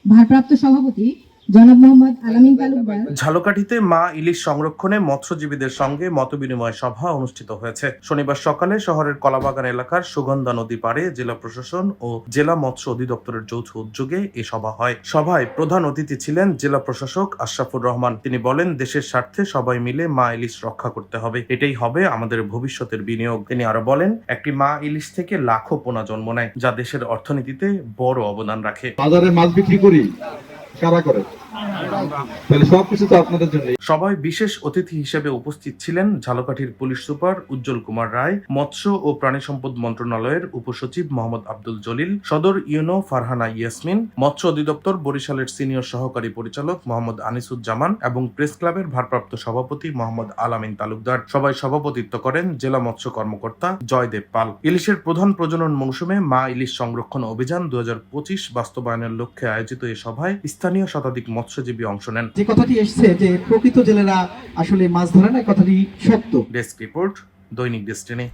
ভারপ্রাপ্ত সভাপতি জনাব মোহাম্মদ আলামিন তালুকদার। ঝালকাঠিতে মা ইলিশ সংরক্ষণে মৎস্যজীবীদের সঙ্গে মতবিনিময় সভা অনুষ্ঠিত হয়েছে। শনিবার সকালে শহরের কলাবাগান এলাকার সুগন্ধা নদী পাড়ে জেলা প্রশাসন ও জেলা মৎস্য অধিদপ্তরের যৌথ উদ্যোগে এ সভা হয়। সভায় প্রধান অতিথি ছিলেন জেলা প্রশাসক আশরাফুর রহমান। তিনি বলেন, দেশের স্বার্থে সবাই মিলে মা ইলিশ রক্ষা করতে হবে, এটাই হবে আমাদের ভবিষ্যতের বিনিয়োগ। তিনি আরো বলেন, একটি মা ইলিশ থেকে লাখো পোনা জন্ম নেয়, যা দেশের অর্থনীতিতে বড় অবদান রাখে। বাজারে মাছ বিক্রি করি কারা করে, তাহলে সবকিছু তো আপনাদের জন্য। সভায় বিশেষ অতিথি হিসেবে উপস্থিত ছিলেন ঝালকাঠির পুলিশ সুপার উজ্জ্বল কুমার রায়, মৎস্য ও প্রাণী সম্পদ মন্ত্রণালয়ের উপসচিব মোহাম্মদ আব্দুল জলিল, সদর ইউনো ফারহানা ইয়াসমিন, মৎস্য অধিদপ্তর বরিশালের সিনিয়র সহকারী পরিচালক মোহাম্মদ আনিসুজ্জামান এবং প্রেস ক্লাবের ভারপ্রাপ্ত সভাপতি মোহাম্মদ আলামিন তালুকদার। সবাই সভাপতিত্ব করেন জেলা মৎস্য কর্মকর্তা জয়দেব পাল। ইলিশের প্রধান প্রজনন মৌসুমে মা ইলিশ সংরক্ষণ অভিযান 2025 বাস্তবায়নের লক্ষ্যে আয়োজিত এই সভায় স্থানীয় শতাধিক মৎস্যজীবী অংশ নেন। যে কথাটি এসছে যে প্রকৃত জেলেরা আসলে মাছ ধরে না, কথাটি সত্য। ডেস্ক রিপোর্ট, দৈনিক ডেস্টিনি।